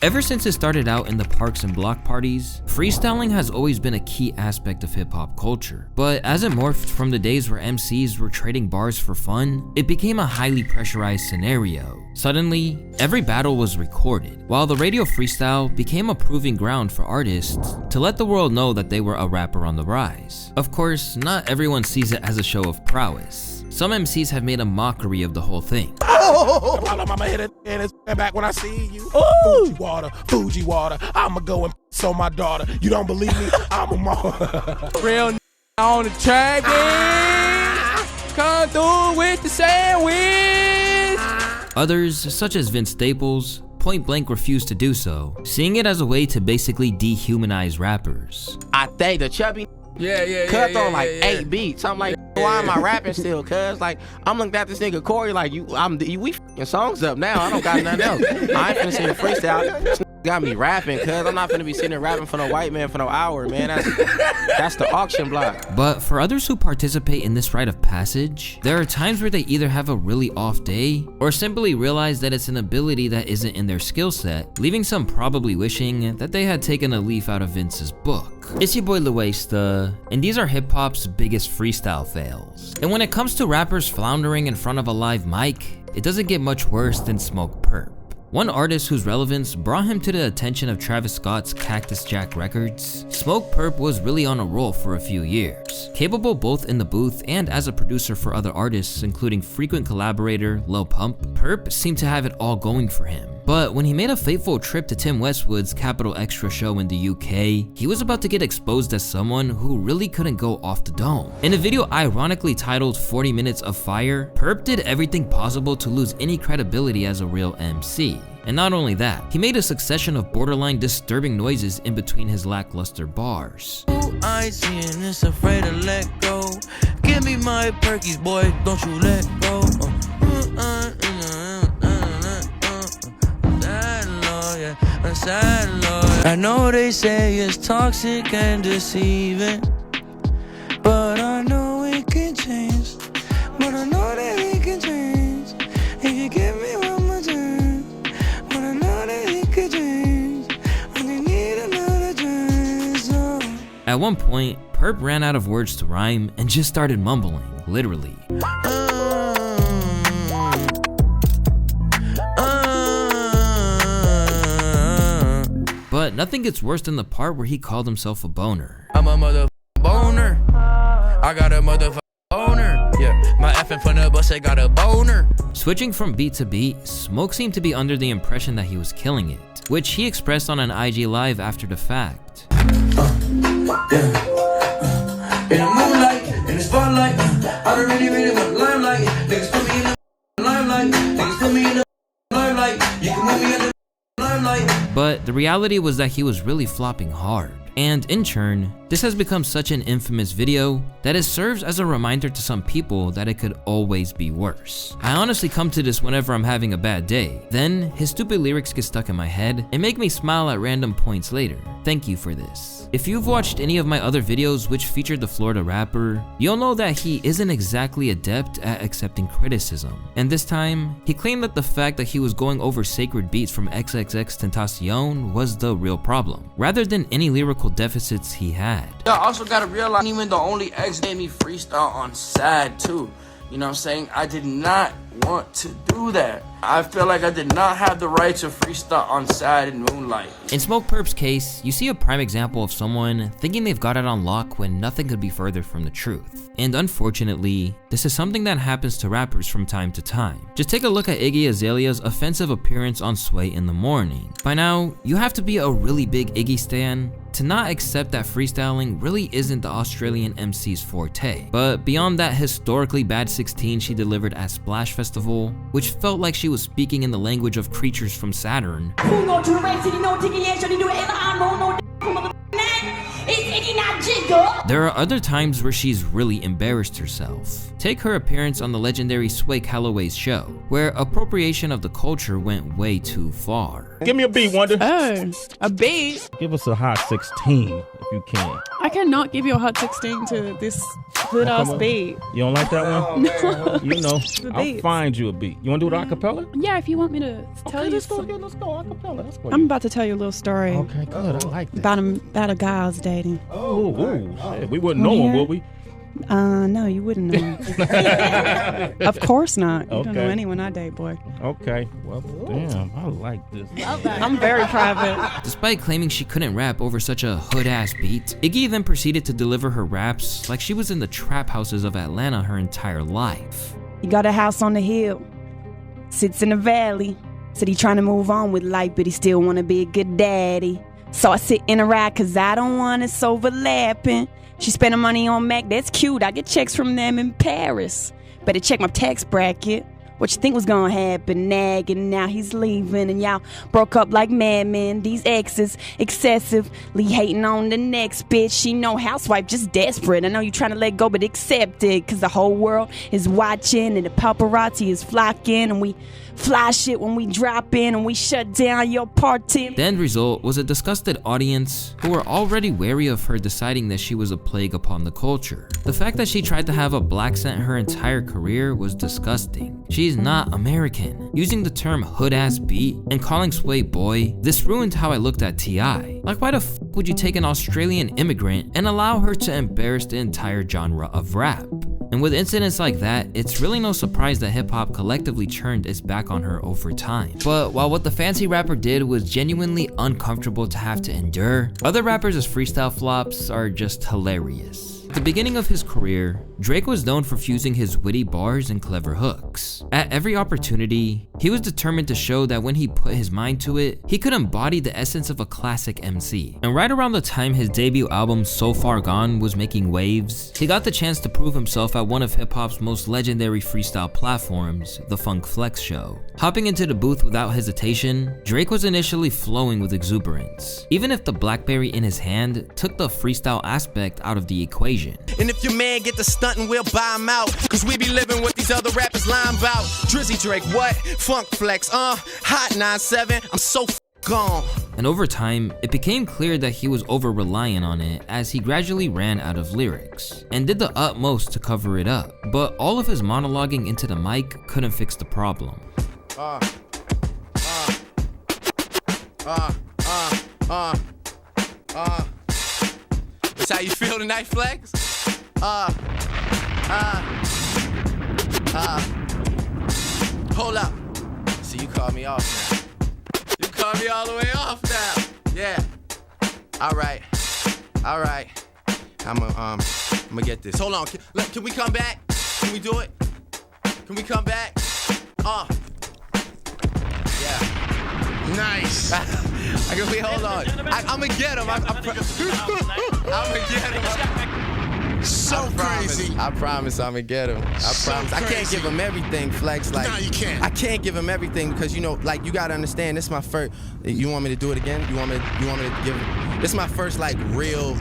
Ever since it started out in the parks and block parties, freestyling has always been a key aspect of hip-hop culture. But as it morphed from the days where MCs were trading bars for fun, it became a highly pressurized scenario. Suddenly, every battle was recorded, while the radio freestyle became a proving ground for artists to let the world know that they were a rapper on the rise. Of course, not everyone sees it as a show of prowess. Some MCs have made a mockery of the whole thing. I'ma hit it and it's back when I see you. Fuji water, I'ma go and on my daughter. You don't believe me? I'm a mom. Real on the track, come through with the sandwich. Others, such as Vince Staples, point blank refused to do so, seeing it as a way to basically dehumanize rappers. I think the chubby cut on like 8 beats. I'm like, why am I rapping still? Cuz like I'm looking at this nigga Corey like we f***ing songs up now. I don't got nothing else. I ain't finna sing a freestyle. This got me rapping, cuz I'm not finna be sitting there rapping for no white man for no hour, man. That's the auction block. But for others who participate in this rite of passage, there are times where they either have a really off day or simply realize that it's an ability that isn't in their skill set, leaving some probably wishing that they had taken a leaf out of Vince's book. It's your boy Louaista, and these are hip-hop's biggest freestyle fails. And when it comes to rappers floundering in front of a live mic, it doesn't get much worse than SmokePurpp. One artist whose relevance brought him to the attention of Travis Scott's Cactus Jack Records, SmokePurpp was really on a roll for a few years. Capable both in the booth and as a producer for other artists, including frequent collaborator Lil Pump, Purpp seemed to have it all going for him. But when he made a fateful trip to Tim Westwood's Capital Extra show in the UK, he was about to get exposed as someone who really couldn't go off the dome. In a video ironically titled 40 Minutes of Fire, Purpp did everything possible to lose any credibility as a real MC. And not only that, he made a succession of borderline disturbing noises in between his lackluster bars. I ain't seeing this, afraid to let go. Give me my perkies, boy, don't you let go. I know they say it's toxic and deceiving, but I know it can change. But I know that it can change if you give me one more chance. But I know that it can change when you need another chance. At one point, Purpp ran out of words to rhyme and just started mumbling, literally. But nothing gets worse than the part where he called himself a boner. I'm a motherfucking boner. I got a motherfucking boner. Yeah, my effing from the bus, I got a boner. Switching from beat to beat, Smoke seemed to be under the impression that he was killing it, which he expressed on an IG Live after the fact. In the moonlight, in the spotlight, I don't really want limelight. Niggas put me in the limelight. Niggas put me in the limelight. You can move me in the limelight. But the reality was that he was really flopping hard. And in turn, this has become such an infamous video that it serves as a reminder to some people that it could always be worse. I honestly come to this whenever I'm having a bad day. Then, his stupid lyrics get stuck in my head and make me smile at random points later. Thank you for this. If you've watched any of my other videos which featured the Florida rapper, you'll know that he isn't exactly adept at accepting criticism. And this time, he claimed that the fact that he was going over sacred beats from XXXTentacion was the real problem, rather than any lyrical deficits he had. I also gotta realize, even the only X made me freestyle on sad too. You know what I'm saying? I did not want to do that. I feel like I did not have the right to freestyle on sad and moonlight. In SmokePurpp's case, you see a prime example of someone thinking they've got it on lock when nothing could be further from the truth. And unfortunately, this is something that happens to rappers from time to time. Just take a look at Iggy Azalea's offensive appearance on Sway in the Morning. By now, you have to be a really big Iggy stan to not accept that freestyling really isn't the Australian MC's forte. But beyond that historically bad 16 she delivered at Splash Festival, which felt like she was speaking in the language of creatures from Saturn, There are other times where she's really embarrassed herself. Take her appearance on the legendary Sway Calloway's show, where appropriation of the culture went way too far. Give me a beat, Wonder. Oh, a beat? Give us a hot 16 if you can. I cannot give you a hot 16 to this hood-ass beat. You don't like that one? No. You know, The I'll beats. find you a beat. You want to do it a cappella? Yeah, if you want me to tell you Let's go some- a cappella. Let's go. I'm about to tell you a little story Okay, good. I like that. about a guy I was dating. Oh, shit. We wouldn't know him, would we? No, you wouldn't know him. Of course not. You don't know Okay. anyone I date, boy. Okay. Well, damn, I like this. I'm very private. Despite claiming she couldn't rap over such a hood-ass beat, Iggy then proceeded to deliver her raps like she was in the trap houses of Atlanta her entire life. He got a house on the hill, sits in the valley. Said he trying to move on with life, but he still want to be a good daddy. So I sit in a ride cause I don't want us overlapping. She spending money on Mac, that's cute. I get checks from them in Paris. Better check my tax bracket. What you think was gonna happen? Nagging, now he's leaving, and y'all broke up like madmen. These exes excessively hating on the next bitch. She no housewife, just desperate. I know you trying to let go, but accept it, cause the whole world is watching and the paparazzi is flocking, and we fly shit when we drop in and we shut down your party. The end result was a disgusted audience who were already wary of her deciding that she was a plague upon the culture. The fact that she tried to have a black scent her entire career was disgusting. She's not American. Using the term hood-ass beat and calling Sway boy, this ruined how I looked at T.I. Like, why the f would you take an Australian immigrant and allow her to embarrass the entire genre of rap? And with incidents like that, it's really no surprise that hip-hop collectively turned its back on her over time. But while what the fancy rapper did was genuinely uncomfortable to have to endure, other rappers' freestyle flops are just hilarious. At the beginning of his career, Drake was known for fusing his witty bars and clever hooks. At every opportunity, he was determined to show that when he put his mind to it, he could embody the essence of a classic MC. And right around the time his debut album So Far Gone was making waves, he got the chance to prove himself at one of hip-hop's most legendary freestyle platforms, the Funk Flex Show. Hopping into the booth without hesitation, Drake was initially flowing with exuberance, even if the BlackBerry in his hand took the freestyle aspect out of the equation. And if your man get the stuntin', we'll buy him out. Cause we be living what these other rappers lying about. Drizzy Drake, what? Funk Flex, Hot 97, I'm so gone. And over time, it became clear that he was over-reliant on it as he gradually ran out of lyrics, and did the utmost to cover it up. But all of his monologuing into the mic couldn't fix the problem. That's how you feel tonight, Flex? Hold up. So you called me off now. You called me all the way off now. Yeah. All right. I'ma get this. Hold on. Can we come back? Can we do it? Can we come back? Yeah. Nice. Hold on. I'ma get him. I'ma get him. So crazy. I promise I'ma get him. I promise. I can't give him everything, Flex. Like, no, you can't. I can't give him everything because, you know, like, you gotta understand, this is my first. You want me to do it again? You want me to give it? This is my first, like, real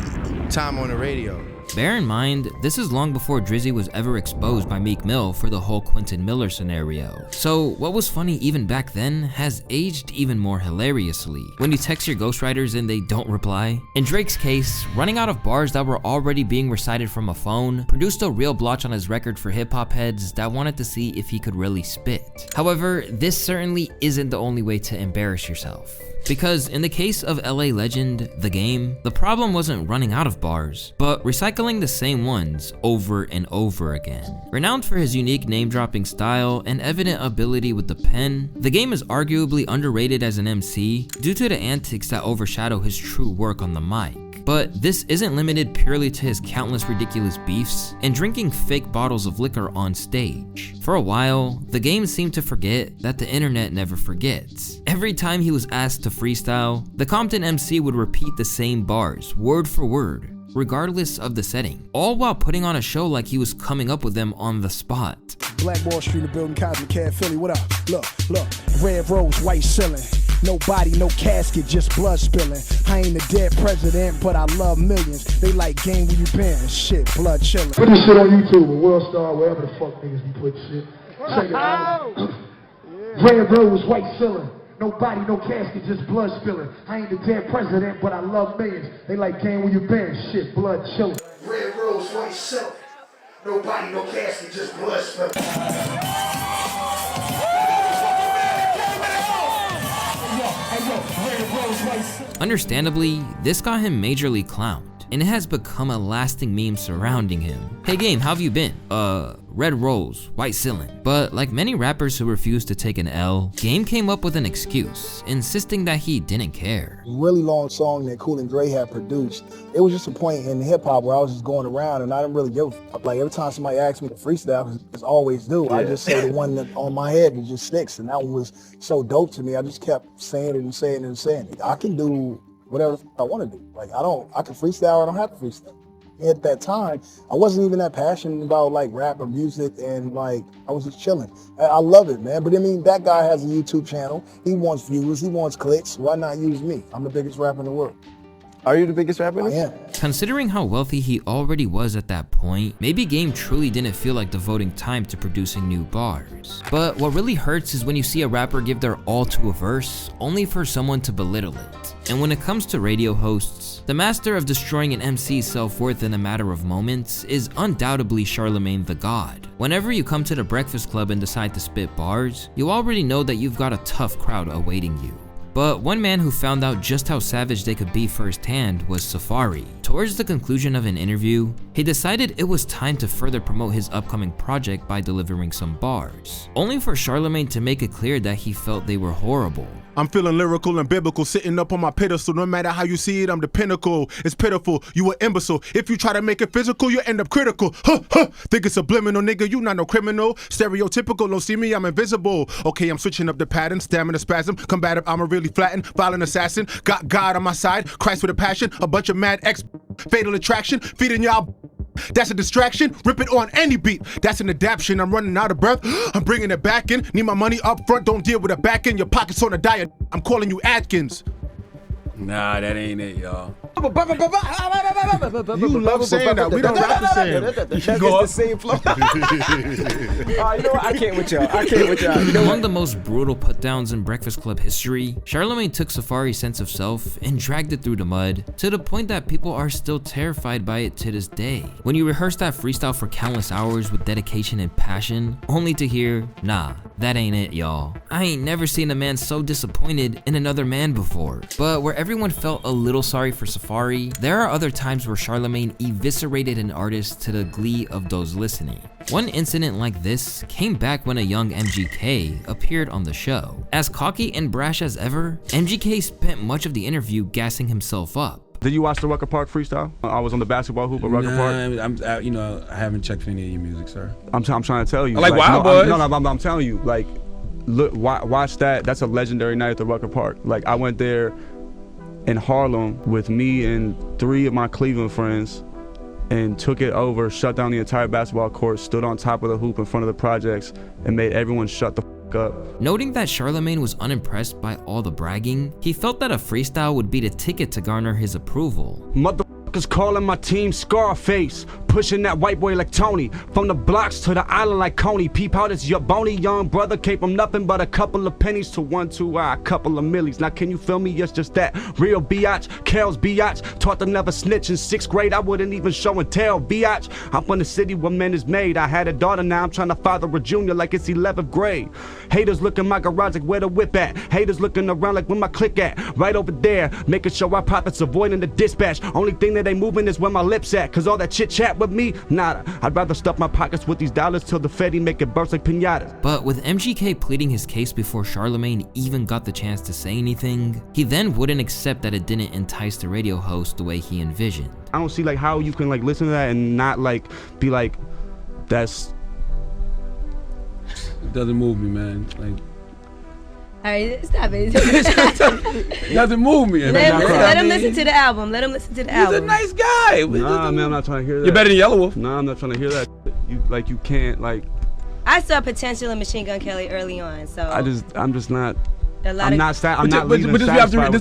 time on the radio. Bear in mind, this is long before Drizzy was ever exposed by Meek Mill for the whole Quentin Miller scenario. So what was funny even back then has aged even more hilariously. When you text your ghostwriters and they don't reply. In Drake's case, running out of bars that were already being recited from a phone produced a real blotch on his record for hip-hop heads that wanted to see if he could really spit. However, this certainly isn't the only way to embarrass yourself. Because in the case of LA legend The Game, the problem wasn't running out of bars, but recycling the same ones over and over again. Renowned for his unique name-dropping style and evident ability with the pen, The Game is arguably underrated as an MC due to the antics that overshadow his true work on the mic. But this isn't limited purely to his countless ridiculous beefs and drinking fake bottles of liquor on stage. For a while, The Game seemed to forget that the internet never forgets. Every time he was asked to freestyle, the Compton MC would repeat the same bars, word for word, regardless of the setting, all while putting on a show like he was coming up with them on the spot. Black Wall Street, the building, Cosmic Cat, Philly, what up? Look, red rose, white ceiling. Nobody, no casket, just blood spilling. I ain't a dead president, but I love millions. They like game where you been, shit, blood chilling. Put this shit on YouTube, or World Star, wherever the fuck niggas be putting shit. Check it out. Red rose, white ceiling. Nobody, no casket, just blood spilling. I ain't the dead president, but I love millions. They like game where you been, shit, blood chilling. Red rose, white ceiling. Nobody, no casket, just blood spilling. Understandably, this got him majorly clowned, and it has become a lasting meme surrounding him. Hey Game, how have you been? Red rose, white ceiling. But like many rappers who refuse to take an L, Game came up with an excuse, insisting that he didn't care. Really long song that Cool and Dre had produced. It was just a point in hip hop where I was just going around and I didn't really give a fuck. Like every time somebody asked me to freestyle, as I always do, I just say the one that on my head and just sticks. And that one was so dope to me. I just kept saying it and saying it and saying it. I can do whatever I want to do. Like I can freestyle or I don't have to freestyle. At that time, I wasn't even that passionate about like rap or music, and like I was just chilling. I love it, man. But I mean, that guy has a YouTube channel. He wants views. He wants clicks. Why not use me? I'm the biggest rapper in the world. Are you the biggest rapper? I am. Considering how wealthy he already was at that point, maybe Game truly didn't feel like devoting time to producing new bars. But what really hurts is when you see a rapper give their all to a verse, only for someone to belittle it. And when it comes to radio hosts, the master of destroying an MC's self-worth in a matter of moments is undoubtedly Charlemagne the God. Whenever you come to the Breakfast Club and decide to spit bars, you already know that you've got a tough crowd awaiting you. But one man who found out just how savage they could be firsthand was Safaree. Towards the conclusion of an interview, he decided it was time to further promote his upcoming project by delivering some bars, only for Charlemagne to make it clear that he felt they were horrible. I'm feeling lyrical and biblical, sitting up on my pedestal. No matter how you see it, I'm the pinnacle. It's pitiful, you an imbecile. If you try to make it physical, you end up critical. Think it's subliminal, nigga, you not no criminal. Stereotypical, don't see me, I'm invisible. Okay, I'm switching up the pattern, stamina spasm. Combative, I'm a really flattened, violent assassin. Got God on my side, Christ with a passion. A bunch of mad ex, fatal attraction. Feeding y'all, that's a distraction. Rip it on any beat, that's an adaptation. I'm running out of breath, I'm bringing it back in. Need my money up front, don't deal with a back end. Your pockets on a diet, I'm calling you Atkins. Nah, that ain't it, y'all. You love saying that, we don't rap the same. Go the same flow. You know what, I can't with y'all. Among the most brutal put-downs in Breakfast Club history, Charlemagne took Safaree's sense of self and dragged it through the mud, to the point that people are still terrified by it to this day. When you rehearse that freestyle for countless hours with dedication and passion, only to hear, nah, that ain't it, y'all. I ain't never seen a man so disappointed in another man before. But where everyone felt a little sorry for Safaree, there are other times where Charlemagne eviscerated an artist to the glee of those listening. One incident like this came back when a young MGK appeared on the show. As cocky and brash as ever, MGK spent much of the interview gassing himself up. Did you watch the Rucker Park freestyle? I was on the basketball hoop at Rucker Park. I haven't checked for any of your music, sir. I'm trying to tell you. I like Wild Boys. I'm telling you, like, look, watch that. That's a legendary night at the Rucker Park. Like, I went there in Harlem with me and 3 of my Cleveland friends and took it over, shut down the entire basketball court, stood on top of the hoop in front of the projects, and made everyone shut the f up. Noting that Charlemagne was unimpressed by all the bragging, he felt that a freestyle would be the ticket to garner his approval. Motherfuckers calling my team Scarface, pushing that white boy like Tony, from the blocks to the island like Coney. Peep out, it's your bony young brother, came from nothing but a couple of pennies to 1, 2, a couple of millies. Now can you feel me? Yes, just that. Real biatch, Kel's biatch, taught to never snitch in 6th grade. I wouldn't even show and tell, biatch. I'm from the city where men is made. I had a daughter, now I'm trying to father a junior like it's 11th grade. Haters look in my garage like where the whip at. Haters looking around like where my click at. Right over there, making sure our profits avoiding the dispatch. Only thing that they moving is where my lips at, cause all that chit chat with me, nada. I'd rather stuff my pockets with these dollars till the Fetty make it burst like pinatas. But with MGK pleading his case before Charlemagne even got the chance to say anything, he then wouldn't accept that it didn't entice the radio host the way he envisioned. I don't see like how you can like listen to that and not like be like, that's... It doesn't move me, man. Like, all right, stop it. It doesn't move me. Let him listen to the album. Let him listen to the album. He's a nice guy. Nah, man, I'm not trying to hear that. You're better than Yellow Wolf. Nah, I'm not trying to hear that. You can't like. I saw potential in Machine Gun Kelly early on, so. I'm just not. I'm not satisfied with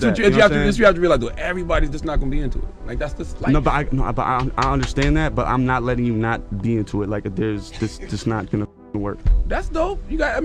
that. This you have to realize, though, everybody's just not gonna be into it. Like that's just life. No, but I understand that, but I'm not letting you not be into it. Like there's this just not gonna work. That's dope. You gotta.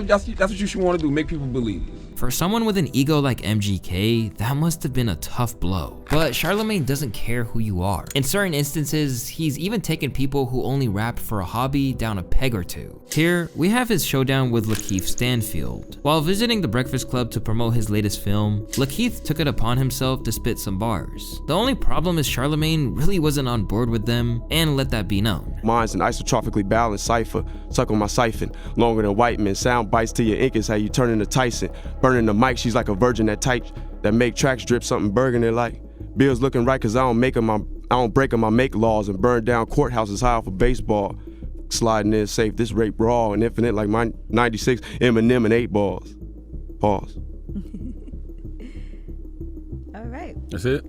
That's what you should want to do. Make people believe. For someone with an ego like MGK, that must have been a tough blow. But Charlamagne doesn't care who you are. In certain instances, he's even taken people who only rap for a hobby down a peg or two. Here, we have his showdown with LaKeith Stanfield. While visiting the Breakfast Club to promote his latest film, LaKeith took it upon himself to spit some bars. The only problem is Charlamagne really wasn't on board with them, and let that be known. Mine's an isotropically balanced cipher, suck on my siphon, longer than white men, sound bites to your ink is how you turn into Tyson. Burning the mic, she's like a virgin that make tracks drip something burgundy like. Bills looking right cause I don't break them, I make laws and burn down courthouses high off of baseball. Sliding in safe, this rape raw and infinite like my 96 Eminem and 8 balls. Pause. All right. That's it?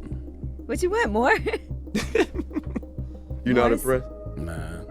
What you want, more? You not impressed? Nah.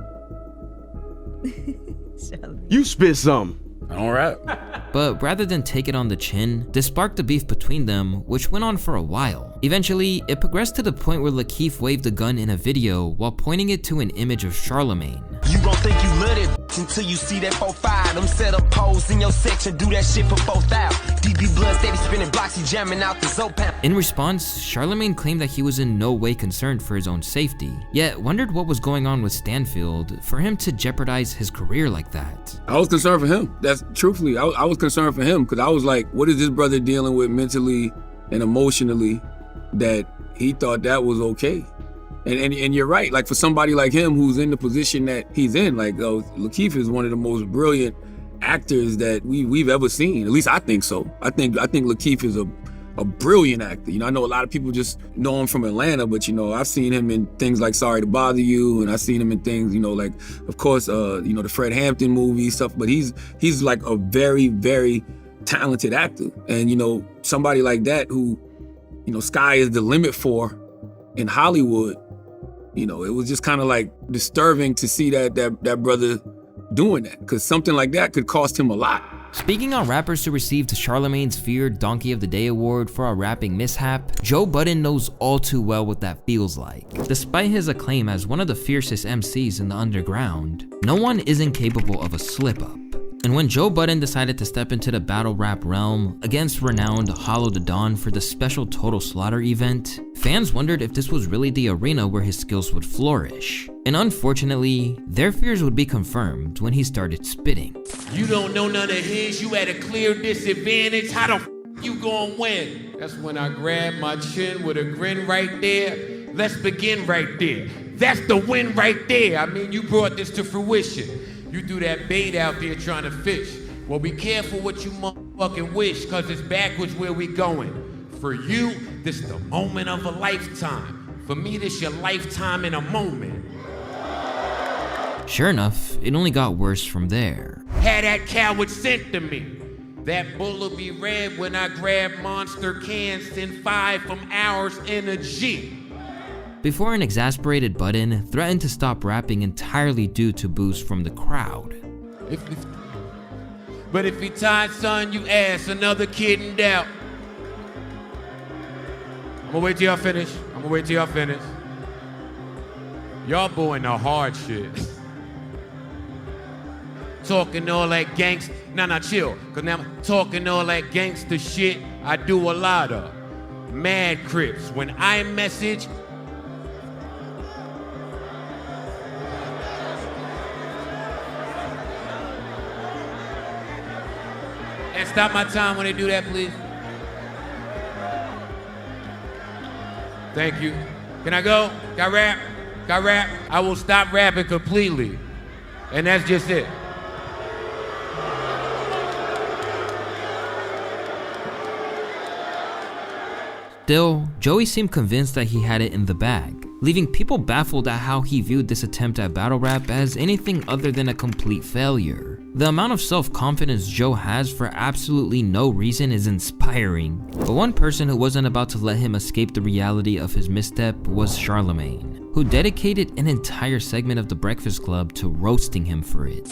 You spit something. I don't rap. But rather than take it on the chin, this sparked a beef between them, which went on for a while. Eventually, it progressed to the point where LaKeith waved a gun in a video while pointing it to an image of Charlamagne. You gon' think you love it until you see that 4-5. Them set up pose in your section, do that shit for 4,000. DB blood steady spinning blocks, he jamming out the Zopan. In response, Charlamagne claimed that he was in no way concerned for his own safety, yet wondered what was going on with Stanfield for him to jeopardize his career like that. I was concerned for him. That's truthfully, I was concerned for him because I was like, what is this brother dealing with mentally and emotionally that he thought that was okay? And you're right, like for somebody like him who's in the position that he's in, like LaKeith is one of the most brilliant actors that we've ever seen. At least I think so. I think LaKeith is a brilliant actor. You know, I know a lot of people just know him from Atlanta, but you know, I've seen him in things like Sorry to Bother You, and I've seen him in things, you know, like of course, you know, the Fred Hampton movie stuff. But he's like a very, very talented actor, and you know, somebody like that who, you know, sky is the limit for in Hollywood. You know, it was just kind of like disturbing to see that brother doing that, because something like that could cost him a lot. Speaking on rappers who received Charlamagne's feared Donkey of the Day award for a rapping mishap, Joe Budden knows all too well what that feels like. Despite his acclaim as one of the fiercest MCs in the underground, no one is incapable of a slip-up. And when Joe Budden decided to step into the battle rap realm against renowned Hollow the Dawn for the special Total Slaughter event, fans wondered if this was really the arena where his skills would flourish. And unfortunately, their fears would be confirmed when he started spitting. You don't know none of his, you at a clear disadvantage, how the f you gonna win? That's when I grab my chin with a grin right there. Let's begin right there. That's the win right there. I mean, you brought this to fruition. You threw that bait out there trying to fish. Well, be careful what you motherfucking wish, cause it's backwards where we going. For you, this the moment of a lifetime. For me, this your lifetime in a moment. Sure enough, it only got worse from there. Had that coward sent to me. That bull'll be red when I grab monster cans, send 5 from ours in a G. Before an exasperated Budden threatened to stop rapping entirely due to boos from the crowd. But if he tied, son, you ass, another kid in doubt. I'm gonna wait till y'all finish. Y'all booing the hard shit. Talking all that gangsta, nah, chill. Cause now I'm talking all that gangsta shit I do a lot of. Mad Crips, when I message, and stop my time when they do that, please. Thank you. Can I go? Got rap? I will stop rapping completely. And that's just it. Still, Joey seemed convinced that he had it in the bag, leaving people baffled at how he viewed this attempt at battle rap as anything other than a complete failure. The amount of self-confidence Joe has for absolutely no reason is inspiring, but one person who wasn't about to let him escape the reality of his misstep was Charlamagne, who dedicated an entire segment of The Breakfast Club to roasting him for it.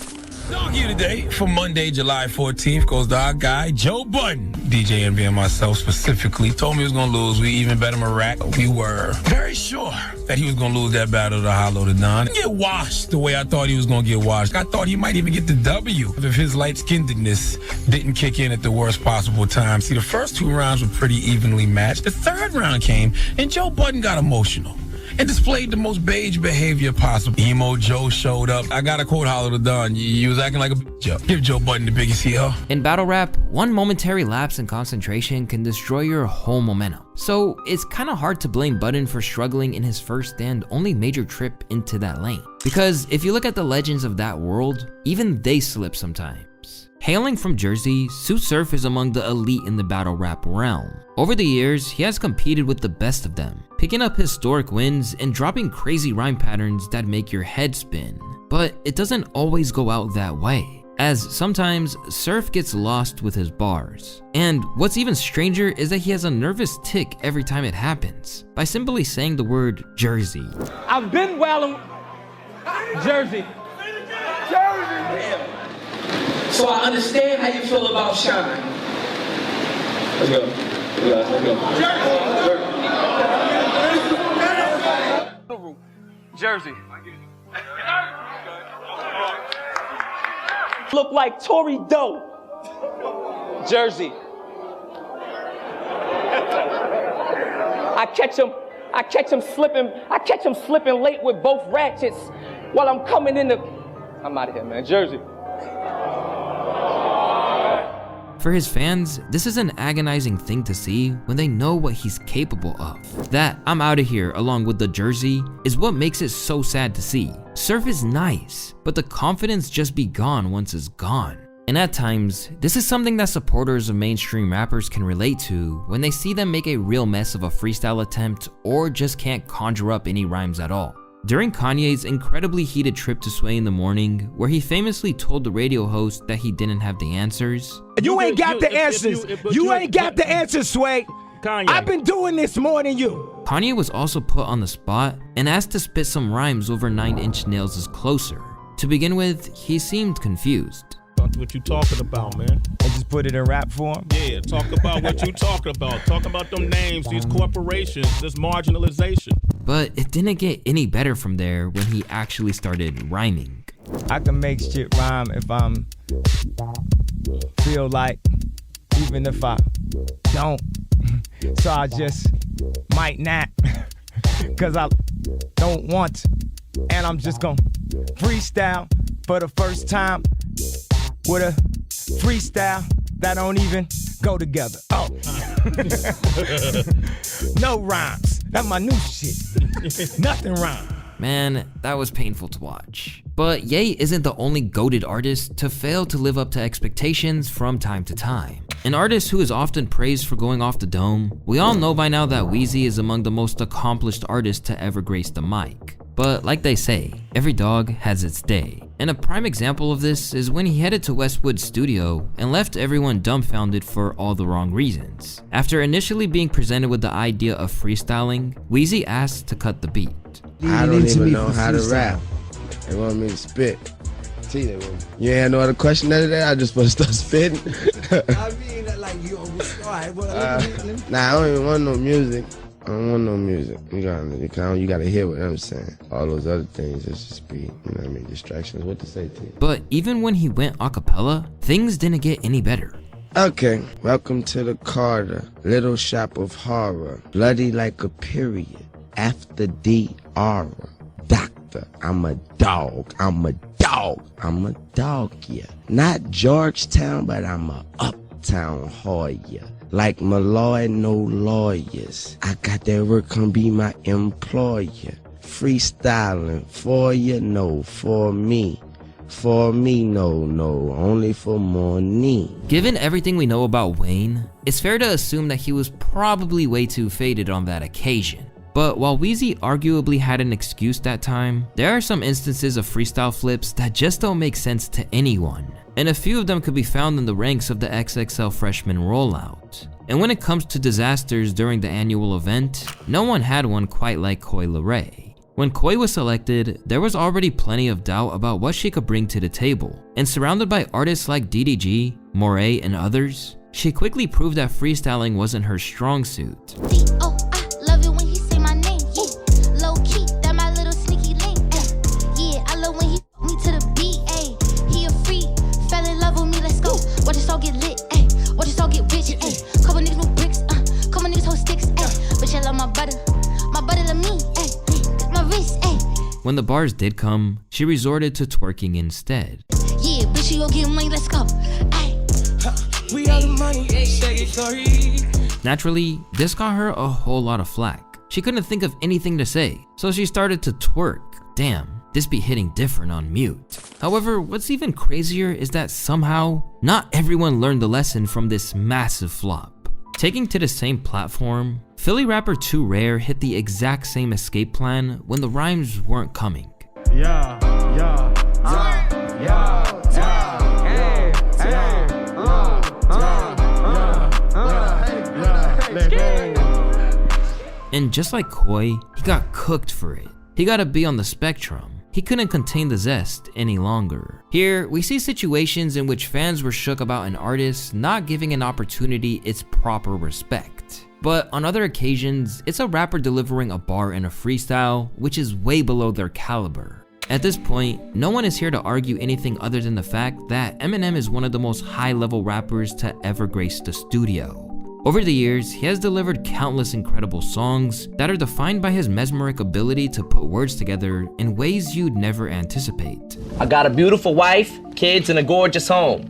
Dog here today for Monday, July 14th goes to our guy, Joe Budden. DJ Envy and myself specifically told me he was going to lose. We even bet him a rack. We were very sure that he was going to lose that battle to Hollow the Don. Get washed the way I thought he was going to get washed. I thought he might even get the W if his light-skinnedness didn't kick in at the worst possible time. See, the first 2 rounds were pretty evenly matched. The 3rd round came, and Joe Budden got emotional and displayed the most beige behavior possible. Emo Joe showed up. I gotta quote Hollow the Don. You was acting like a bitch. Give Joe Budden the biggest heel. In battle rap, one momentary lapse in concentration can destroy your whole momentum. So it's kind of hard to blame Budden for struggling in his first and only major trip into that lane. Because if you look at the legends of that world, even they slip sometimes. Hailing from Jersey, Tsu Surf is among the elite in the battle rap realm. Over the years, he has competed with the best of them, picking up historic wins and dropping crazy rhyme patterns that make your head spin. But it doesn't always go out that way, as sometimes Surf gets lost with his bars. And what's even stranger is that he has a nervous tick every time it happens, by simply saying the word Jersey. I've been wilding Jersey. So I understand how you feel about Shine. Let's go. Let's go. Jersey. Look like Tory Doe. Jersey. I catch him slipping late with both ratchets while I'm coming in the. I'm out of here, man. Jersey. For his fans, this is an agonizing thing to see when they know what he's capable of. That "I'm out of here" along with the Jersey is what makes it so sad to see. Surf is nice, but the confidence just be gone once it's gone. And at times, this is something that supporters of mainstream rappers can relate to when they see them make a real mess of a freestyle attempt or just can't conjure up any rhymes at all. During Kanye's incredibly heated trip to Sway in the Morning, where he famously told the radio host that he didn't have the answers. You ain't got the answers. You ain't got the answers, Sway. Kanye. I've been doing this more than you. Kanye was also put on the spot and asked to spit some rhymes over 9 Inch Nails' Closer. To begin with, he seemed confused. What you talking about, man? And just put it in rap form? Yeah, talk about what you talking about. Talk about them names, these corporations, this marginalization. But it didn't get any better from there when he actually started rhyming. I can make shit rhyme if I'm feel like, even if I don't. So I just might not, cause I don't want to. And I'm just gonna freestyle for the first time with a freestyle that don't even go together. Oh. No rhymes. That's my new shit. Nothing rhymes. Man, that was painful to watch. But Ye isn't the only goated artist to fail to live up to expectations from time to time. An artist who is often praised for going off the dome, we all know by now that Weezy is among the most accomplished artists to ever grace the mic. But like they say, every dog has its day. And a prime example of this is when he headed to Westwood's studio and left everyone dumbfounded for all the wrong reasons. After initially being presented with the idea of freestyling, Weezy asked to cut the beat. I don't even know how to rap. They want me to spit. You ain't no other question other than that? I just supposed to start spitting? I mean, like, you alright, Nah, I don't even want no music. I don't want no music. You gotta hear what I'm saying. All those other things, it's just be, you know what I mean, distractions. What to say to you? But even when he went a cappella, things didn't get any better. Okay, welcome to the Carter, little shop of horror, bloody like a period, after the aura. Doctor, I'm a dog, I'm a dog, yeah. Not Georgetown, but I'm a uptown Hoya. Like Malloy, no lawyers. I got that work, come be my employer. Freestyling, for you, no, for me. For me, no, only for money. Given everything we know about Wayne, it's fair to assume that he was probably way too faded on that occasion. But while Weezy arguably had an excuse that time, there are some instances of freestyle flips that just don't make sense to anyone. And a few of them could be found in the ranks of the XXL freshman rollout. And when it comes to disasters during the annual event, no one had one quite like Coi Leray. When Coi was selected, there was already plenty of doubt about what she could bring to the table, and surrounded by artists like DDG, Moray, and others, she quickly proved that freestyling wasn't her strong suit. Oh, I love it when he say my name, yeah. Low key, that my little sneaky link, yeah. I love when he me to the beat, ayy. He a freak, fell in love with me, let's go. Watch us all get lit, ayy. Watch us all get rich, ayy. Couple niggas with bricks, couple niggas hold sticks, ayy. But you love my butter love me, ayy. My wrist, ayy. When the bars did come, she resorted to twerking instead. Yeah, bitch, you gon' get money, let's go. We are the money, sorry. Naturally, this got her a whole lot of flack. She couldn't think of anything to say, so she started to twerk. Damn, this be hitting different on mute. However, what's even crazier is that somehow, not everyone learned the lesson from this massive flop. Taking to the same platform, Philly rapper Tsu Surf hit the exact same escape plan when the rhymes weren't coming. Yeah. And just like Coi, he got cooked for it. He gotta be on the spectrum. He couldn't contain the zest any longer. Here, we see situations in which fans were shook about an artist not giving an opportunity its proper respect. But on other occasions, it's a rapper delivering a bar in a freestyle, which is way below their caliber. At this point, no one is here to argue anything other than the fact that Eminem is one of the most high-level rappers to ever grace the studio. Over the years, he has delivered countless incredible songs that are defined by his mesmeric ability to put words together in ways you'd never anticipate. I got a beautiful wife, kids, and a gorgeous home.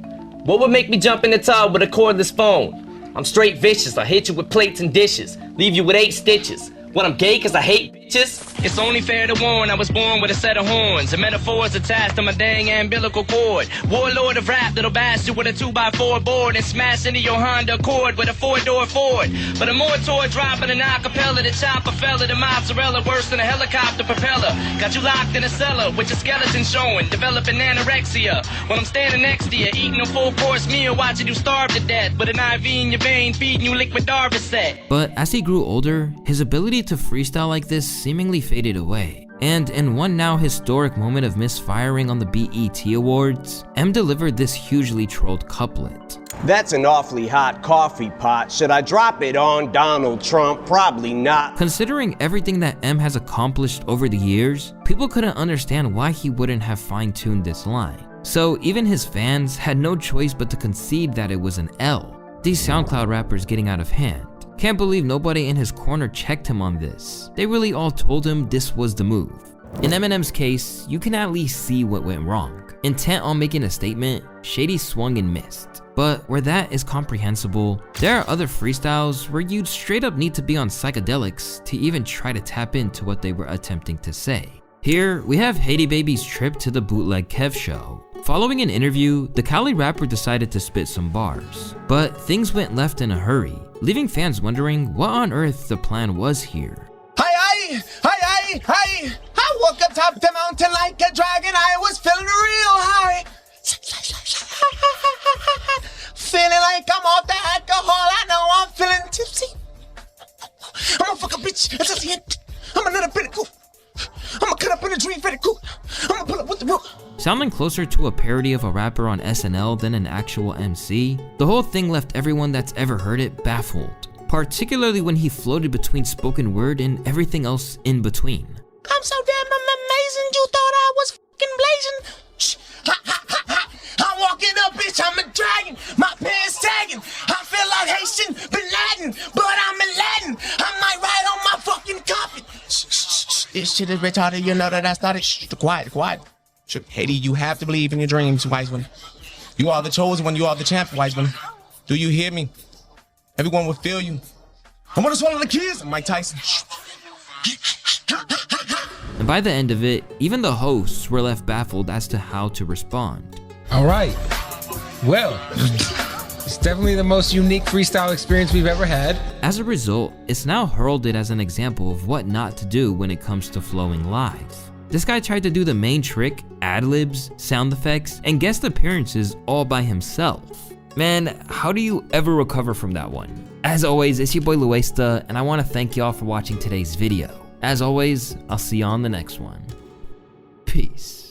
What would make me jump in the tub with a cordless phone? I'm straight vicious, I hit you with plates and dishes, leave you with 8 stitches. What, I'm gay cause I hate bitches? It's only fair to warn, I was born with a set of horns and metaphors attached to my dang umbilical cord. Warlord of rap that'll bash you with a 2x4 board and smash into your Honda Accord with a 4-door Ford. But a more toy dropping an acapella, the chopper fella, the mozzarella worse than a helicopter propeller. Got you locked in a cellar with your skeleton showing, developing anorexia. While I'm standing next to you, eating a full-course meal, watching you starve to death with an IV in your vein, feeding you liquid Darvocet. But as he grew older, his ability to freestyle like this seemingly faded away. And in one now historic moment of misfiring on the BET Awards, M delivered this hugely trolled couplet. That's an awfully hot coffee pot. Should I drop it on Donald Trump? Probably not. Considering everything that M has accomplished over the years, people couldn't understand why he wouldn't have fine-tuned this line. So even his fans had no choice but to concede that it was an L. These SoundCloud rappers getting out of hand. Can't believe nobody in his corner checked him on this. They really all told him this was the move. In Eminem's case, you can at least see what went wrong. Intent on making a statement, Shady swung and missed. But where that is comprehensible, there are other freestyles where you'd straight up need to be on psychedelics to even try to tap into what they were attempting to say. Here, we have Haiti Babie's trip to the Bootleg Kev show. Following an interview, the Cali rapper decided to spit some bars. But things went left in a hurry, leaving fans wondering what on earth the plan was here. Hi. I woke up top the mountain like a dragon. I was feeling real high. Feeling like I'm off the alcohol. I know I'm feeling tipsy. I'm a fucking bitch. That's just it. I'm another pinnacle. I'm gonna cut up in a dream very cool. I'm gonna pull up with the rope. Sounding closer to a parody of a rapper on SNL than an actual MC, the whole thing left everyone that's ever heard it baffled, particularly when he floated between spoken word and everything else in between. I'm so damn amazing, you thought I was fucking blazing. Shh. I'm walking up, bitch, I'm a dragon. My pants tagging. I feel like Haitian Bin Laden, but I'm in Latin. I might ride on my fucking coffin. This shit is retarded, you know that I started. Shh, quiet. Haiti, you have to believe in your dreams, wise one. You are the chosen one, you are the champion, wise one. Do you hear me? Everyone will feel you. I'm gonna swallow the kids, I'm Mike Tyson. And by the end of it, even the hosts were left baffled as to how to respond. All right, well, it's definitely the most unique freestyle experience we've ever had. As a result, it's now heralded as an example of what not to do when it comes to flowing live. This guy tried to do the main trick, ad-libs, sound effects, and guest appearances all by himself. Man, how do you ever recover from that one? As always, it's your boy Louaista, and I want to thank y'all for watching today's video. As always, I'll see you on the next one. Peace.